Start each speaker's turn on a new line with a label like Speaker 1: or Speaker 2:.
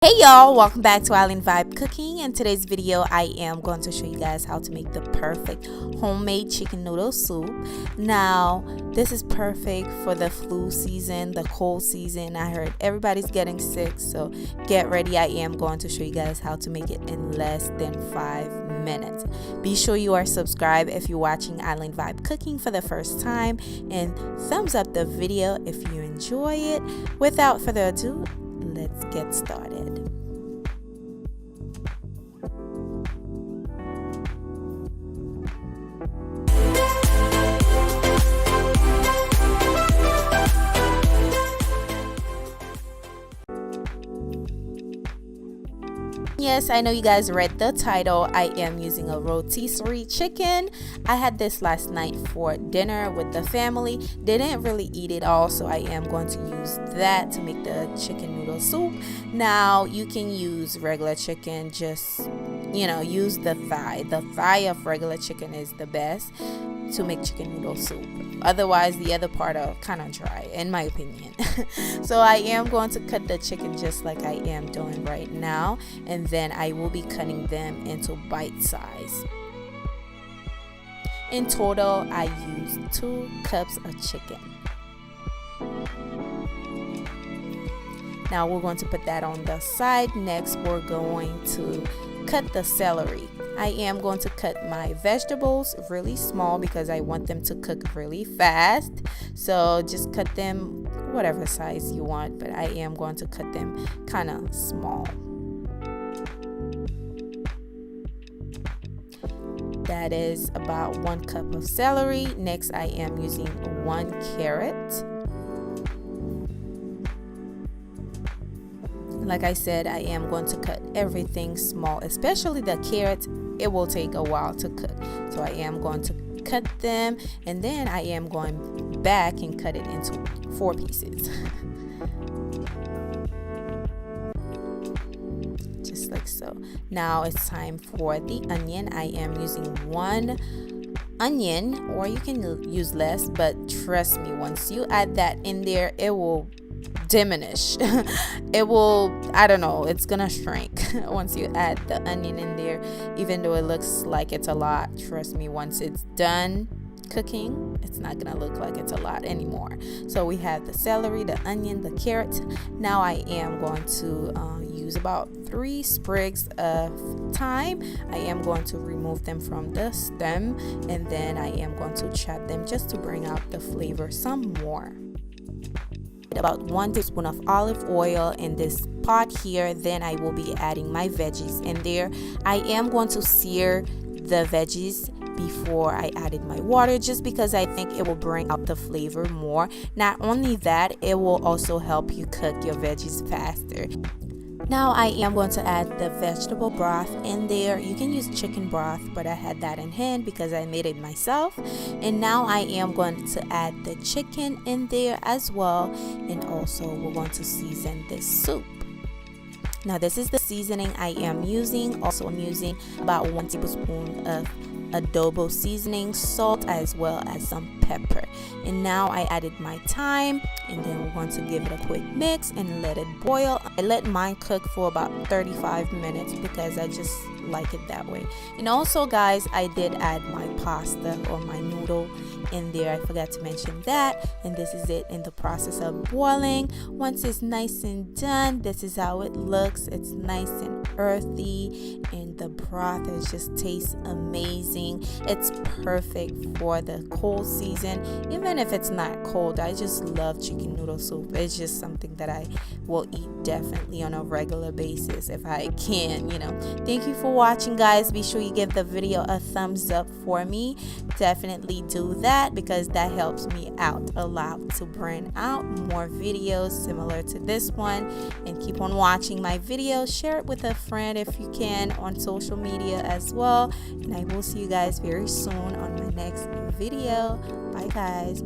Speaker 1: Hey y'all, welcome back to Island Vibe Cooking. In today's video I am going to show you guys how to make the perfect homemade chicken noodle soup. Now this is perfect for the flu season, the cold season. I heard everybody's getting sick, so get ready. I am going to show you guys how to make it in less than 5 minutes. Be sure you are subscribed if you're watching Island Vibe Cooking for the first time, and thumbs up the video if you enjoy it. Without further ado, let's get started. Yes, I know you guys read the title. I am using a rotisserie chicken. I had this last night for dinner with the family. They didn't really eat it all, so I am going to use that to make the chicken noodle soup. Now you can use regular chicken, just use the thigh. The thigh of regular chicken is the best to make chicken noodle soup. Otherwise, the other part are kind of dry, in my opinion. So I am going to cut the chicken just like I am doing right now, and then I will be cutting them into bite size. In total, I used 2 cups of chicken. Now we're going to put that on the side. Next, we're going to cut the celery. I am going to cut my vegetables really small because I want them to cook really fast. So just cut them whatever size you want, but I am going to cut them kind of small. That is about 1 cup of celery. Next, I am using 1 carrot. Like I said, I am going to cut everything small, especially the carrots. It will take a while to cook, so I am going to cut them, and then I am going back and cut it into 4 pieces. Just like so. Now it's time for the onion. I am using 1 onion, or you can use less, but trust me, once you add that in there, it will diminish. It will, I don't know, it's gonna shrink once you add the onion in there. Even though it looks like it's a lot, trust me, once it's done cooking, it's not gonna look like it's a lot anymore. So we have the celery, the onion, the carrot. Now I am going to use about 3 sprigs of thyme. I am going to remove them from the stem, and then I am going to chop them just to bring out the flavor some more. About 1 teaspoon of olive oil in this pot here. Then I will be adding my veggies in there. I am going to sear the veggies before I added my water, just because I think it will bring out the flavor more. Not only that, it will also help you cook your veggies faster. Now I am going to add the vegetable broth in there. You can use chicken broth, but I had that in hand because I made it myself. And now I am going to add the chicken in there as well, and also we're going to season this soup. Now this is the seasoning I am using. Also, I'm using about 1 tablespoon of adobo seasoning, salt, as well as some pepper. And now I added my thyme, and then we're going to give it a quick mix and let it boil. I let mine cook for about 35 minutes because I just like it that way. And also, guys, I did add my pasta or my noodle in there. I forgot to mention that. And this is it in the process of boiling. Once it's nice and done, this is how it looks. It's nice and earthy, and the broth just tastes amazing. It's perfect for the cold season. Even if it's not cold, I just love chicken noodle soup. It's just something that I will eat definitely on a regular basis if I can. Thank you for watching, guys. Be sure you give the video a thumbs up for me. Definitely do that because that helps me out a lot to bring out more videos similar to this one. And keep on watching my videos. Share it with a friend if you can on social media as well. And I will see you guys very soon on my next video. Bye, guys.